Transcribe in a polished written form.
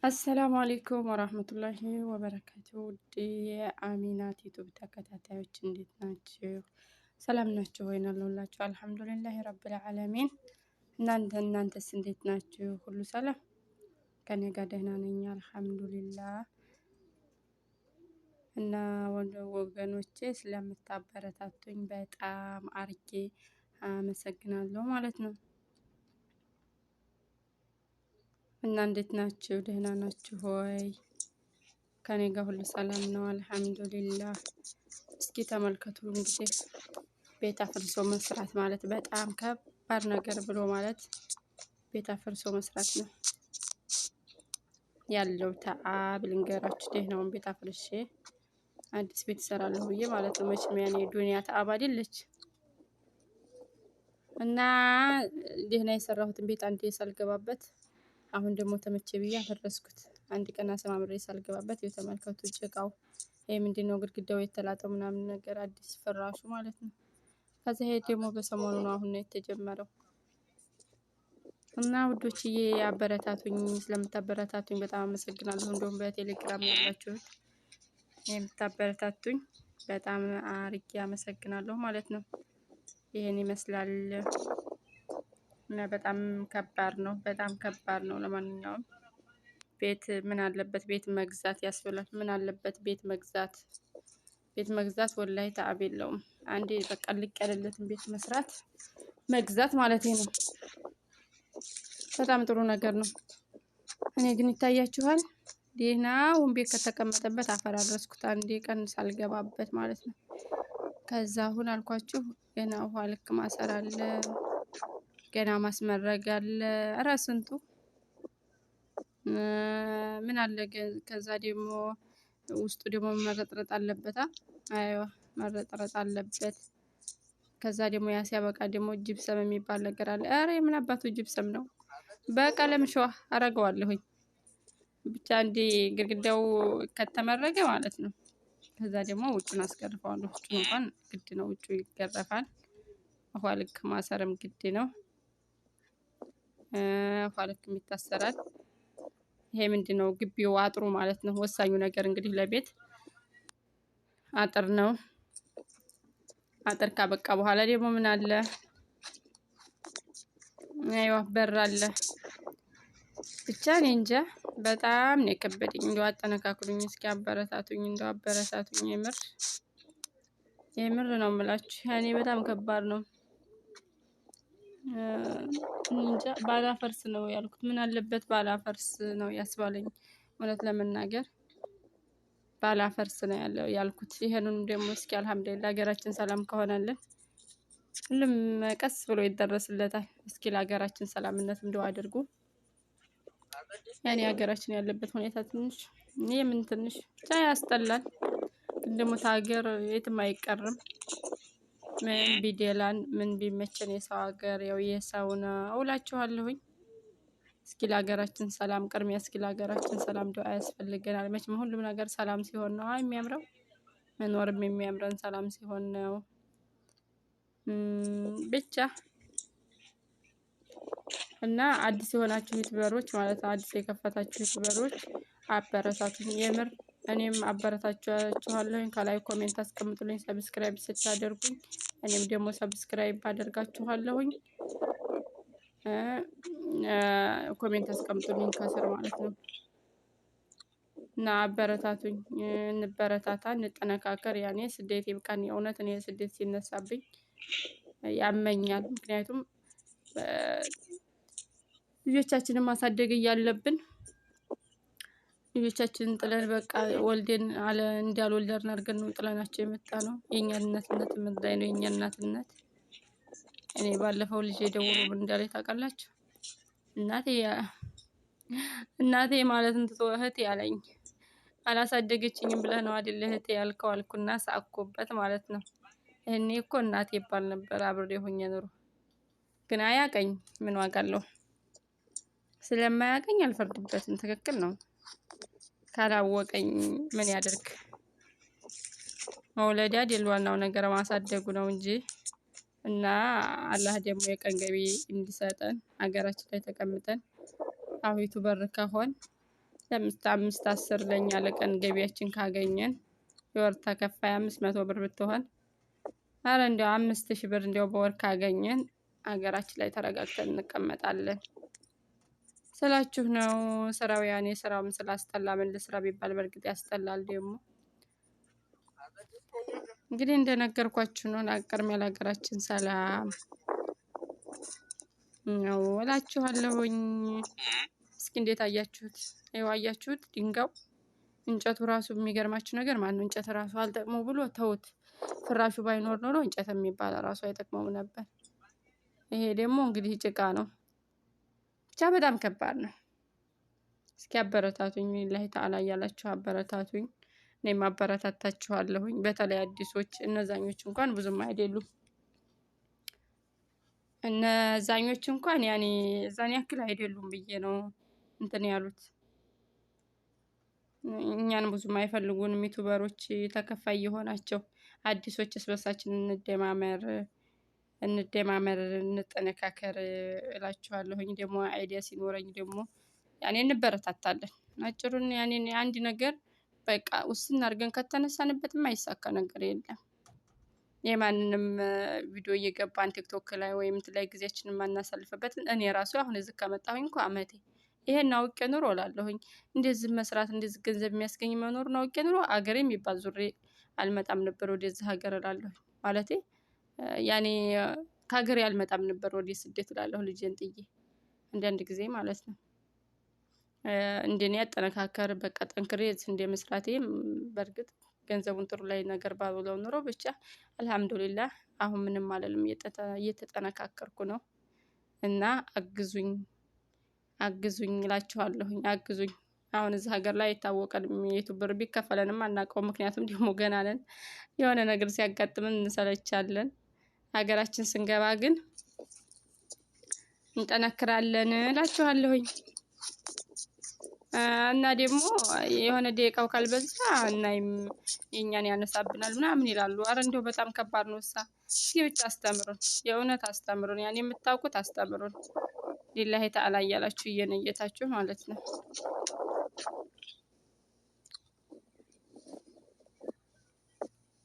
አሰላሙ አሌይኩም ወራህመቱላሂ ወበረካቱ። ውድ የአሚናት ዩቱብ ተከታታዮች እንዴት ናችሁ? ሰላም ናችሁ ወይ? አለሁላችሁ አልሐምዱሊላህ ረብል ዓለሚን። እናንተስ እንዴት ናችሁ? ሁሉ ሰላም? ከኔ ጋር ደህና ነኝ አልሐምዱሊላህ። እና ወገኖቼ ስለምታበረታቱኝ በጣም አርጌ አመሰግናለሁ ማለት ነው። እና እንዴት ናችሁ? ደህና ናችሁ ሆይ? ከኔ ጋር ሁሉ ሰላም ነው አልሐምዱሊላህ። እስኪ ተመልከቱ እንግዲህ ቤት አፍርሶ መስራት ማለት በጣም ከባድ ነገር ብሎ ማለት ቤት አፍርሶ መስራት ነው ያለው ተአብ ልንገራችሁ። ደህናውን ቤት አፍርሼ አዲስ ቤት እሰራለሁ ብዬ ማለት ነው። መቼም ያኔ ዱንያ ተአብ አይደለች እና ደህና የሰራሁትን ቤት አንዴ ሳልገባበት አሁን ደግሞ ተመቼ ብዬ አፈረስኩት። አንድ ቀን አሰማምሬ ሳልገባበት የተመልከቱ ጭቃው ይሄ ምንድነው ግድግዳው የተላጠው ምናምን ነገር አዲስ ፍራሹ ማለት ነው። ከዛ ይሄ ደግሞ በሰሞኑ ነው አሁን ነው የተጀመረው። እና ውዶችዬ አበረታቱኝ፣ ስለምታበረታቱኝ በጣም አመሰግናለሁ። እንደውም በቴሌግራም ያላችሁት የምታበረታቱኝ በጣም አርጌ አመሰግናለሁ ማለት ነው። ይሄን ይመስላል እና በጣም ከባድ ነው፣ በጣም ከባድ ነው። ለማንኛውም ቤት ምን አለበት ቤት መግዛት ያስብላል። ምን አለበት ቤት መግዛት ወላሂ ተአብ የለውም። አንዴ በቃ ልቅ ያለለትን ቤት መስራት መግዛት ማለት ነው። በጣም ጥሩ ነገር ነው። እኔ ግን ይታያችኋል ደህናውን ቤት ከተቀመጠበት አፈራረስኩት አንዴ ቀን ሳልገባበት ማለት ነው። ከዛ አሁን አልኳችሁ ገና ውሃ ልክ ማሰር አለ፣ ገና ማስመረግ አለ። ኧረ ስንቱ ምን አለ። ከዛ ደግሞ ውስጡ ደግሞ መረጥረጥ አለበት። አይዋ መረጥረጥ አለበት። ከዛ ደግሞ ያ ሲያበቃ ደግሞ ጅብሰም የሚባል ነገር አለ። ኧረ የምን አባቱ ጅብሰም ነው? በቀለም ሸዋ አረገዋለሁኝ ብቻ እንዲ ግድግዳው ከተመረገ ማለት ነው። ከዛ ደግሞ ውጩን አስገርፈዋለሁ። ውጩ እንኳን ግድ ነው፣ ውጩ ይገረፋል። ውሃ ልክ ማሰርም ግድ ነው። ውሃ ልክ ይታሰራል። ይሄ ምንድነው? ግቢው አጥሩ ማለት ነው። ወሳኙ ነገር እንግዲህ ለቤት አጥር ነው። አጥር ካበቃ በኋላ ደግሞ ምን አለ? አይዋ በር አለ። ብቻ እኔ እንጃ በጣም ነው የከበደኝ። እንደው አጠነካክሩኝ እስኪ አበረታቱኝ፣ እንደው አበረታቱኝ። የምር ነው የምላችሁ። ያኔ በጣም ከባድ ነው። እንጃ ባላፈርስ ነው ያልኩት። ምን አለበት ባላፈርስ ነው ያስባለኝ። እውነት ለመናገር ባላፈርስ ነው ያልኩት። ይሄንን ደግሞ እስኪ አልሐምዱሊላህ ሀገራችን ሰላም ከሆነልን ሁሉም ቀስ ብሎ ይደረስለታል። እስኪ ለሀገራችን ሰላምነት እንደው አድርጉ። ያኔ ሀገራችን ያለበት ሁኔታ ትንሽ ምን ትንሽ ብቻ ያስጠላል። ግን ደግሞ ሀገር የትም አይቀርም። ምን ቢደላን ምን ቢመቸን የሰው ሀገር ያው የሰው ነው እላችኋለሁኝ። እስኪ ለሀገራችን ሰላም ቅድሚያ፣ እስኪ ለሀገራችን ሰላም ዱአ ያስፈልገናል። መቼም ሁሉም ነገር ሰላም ሲሆን ነው የሚያምረው። መኖርም የሚያምረን ሰላም ሲሆን ነው። ብቻ እና አዲስ የሆናችሁ ዩቲዩበሮች ማለት ነው፣ አዲስ የከፈታችሁ ዩቲዩበሮች አበረታቱኝ። የምር እኔም አበረታችኋለሁኝ። ከላይ ኮሜንት አስቀምጡልኝ ሰብስክራይብ ስታደርጉኝ፣ እኔም ደግሞ ሰብስክራይብ አደርጋችኋለሁኝ። ኮሜንት አስቀምጡልኝ ከስር ማለት ነው። እና አበረታቱኝ፣ እንበረታታ፣ እንጠነካከር። ያኔ ስደት ይብቃን። የእውነት እኔ ስደት ሲነሳብኝ ያመኛል። ምክንያቱም ልጆቻችንን ማሳደግ እያለብን ልጆቻችንን ጥለን በቃ ወልደን እንዳልወለድን አድርገን ነው ጥለናቸው የመጣ ነው። የእኛ እናትነት ምን ላይ ነው? የእኛ እናትነት እኔ ባለፈው ልጅ ደውሎ ምን እንዳለኝ ታውቃላችሁ? እናቴ ማለትን ትቶ እህቴ አለኝ። አላሳደገችኝም ብለህ ነው አይደል እህቴ ያልከው አልኩና ሳቅኩበት ማለት ነው። እኔ እኮ እናቴ ይባል ነበር አብሬ ሆኜ ኑሮ። ግን አያቀኝ ምን ዋጋ አለው? ስለማያቀኝ አልፈርድበትም። ትክክል ነው። ካላወቀኝ ምን ያደርግ? መውለድ አይደል ዋናው ነገር ማሳደጉ ነው እንጂ። እና አላህ ደግሞ የቀን ገቢ እንዲሰጠን ሀገራችን ላይ ተቀምጠን አሁን ዩቲዩበር ከሆን ለአምስት 10 ለኛ ለቀን ገቢያችን ካገኘን የወር ተከፋይ 500 ብር ብትሆን አረ እንዲያው 5000 ብር እንዲያው በወር ካገኘን ሀገራችን ላይ ተረጋግተን እንቀመጣለን ስላችሁ ነው። ስራው ያኔ ስራውም ስላስጠላ ምን ልስራ ቢባል በእርግጥ ያስጠላል። ደግሞ እንግዲህ እንደነገርኳችሁ ነው። ለቅድሚያ ለሀገራችን ሰላም ነው እላችኋለሁኝ። እስኪ እንዴት አያችሁት? ይኸው አያችሁት? ድንጋው እንጨቱ ራሱ የሚገርማችሁ ነገር ማን ነው እንጨት ራሱ አልጠቅመው ብሎ ተውት። ፍራሹ ባይኖር ኖሮ እንጨት የሚባል ራሱ አይጠቅመውም ነበር። ይሄ ደግሞ እንግዲህ ጭቃ ነው። ብቻ በጣም ከባድ ነው። እስኪ አበረታቱኝ፣ ሊላሂ ተዓላ እያላችሁ አበረታቱኝ። እኔም አበረታታችኋለሁኝ። በተለይ አዲሶች፣ እነዛኞች እንኳን ብዙም አይደሉም። እነዛኞች እንኳን ያኔ እዛን ያክል አይደሉም ብዬ ነው እንትን ያሉት። እኛን ብዙም አይፈልጉንም። ዩቲዩበሮች ተከፋይ የሆናቸው አዲሶች እስበሳችን እንደማመር እንጠነካከር እላችኋለሁኝ። ደግሞ አይዲያ ሲኖረኝ ደግሞ ያኔ እንበረታታለን። አጭሩን ያኔ አንድ ነገር በቃ ውስን አድርገን ከተነሳንበት የማይሳካ ነገር የለም። የማንንም ቪዲዮ እየገባን ቲክቶክ ላይ ወይም ላይ ጊዜያችንን ማናሳልፍበት። እኔ ራሱ አሁን እዚህ ከመጣሁኝ እንኳን አመቴ ይሄን አውቄ ኑሮ እላለሁኝ። እንደዚህ መስራት እንደዚህ ገንዘብ የሚያስገኝ መኖር ነው አውቄ ኑሮ አገሬ የሚባል ዙሬ አልመጣም ነበር ወደዚህ ሀገር እላለሁኝ። ማለቴ ያኔ ከሀገሬ አልመጣም ነበር ወደ ስደት እላለሁ ልጄን ጥዬ አንዳንድ ጊዜ ማለት ነው። እንደኔ ያጠነካከር በቃ ጠንክሬ እንደ መስራቴ በእርግጥ ገንዘቡን ጥሩ ላይ ነገር ባውለው ኑሮ ብቻ አልሐምዱሊላህ አሁን ምንም አልልም። እየተጠነካከርኩ ነው እና አግዙኝ እላችኋለሁኝ። አግዙኝ። አሁን እዚህ ሀገር ላይ የታወቀን ዩቲዩብ ብር ቢከፈለንም አናውቀውም። ምክንያቱም ደግሞ ገና ነን። የሆነ ነገር ሲያጋጥመን እንሰለቻለን። ሀገራችን ስንገባ ግን እንጠነክራለን እላችኋለሁኝ። እና ደግሞ የሆነ ደቂቃው ካልበዛ እናይም የኛን ያነሳብናል ምናምን ይላሉ። አረ እንደው በጣም ከባድ ነው። እስኪ ብቻ አስተምሩን፣ የእውነት አስተምሩን። ያን የምታውቁት አስተምሩን። ሊላሂ ተዓላ እያላችሁ እየነየታችሁ ማለት ነው።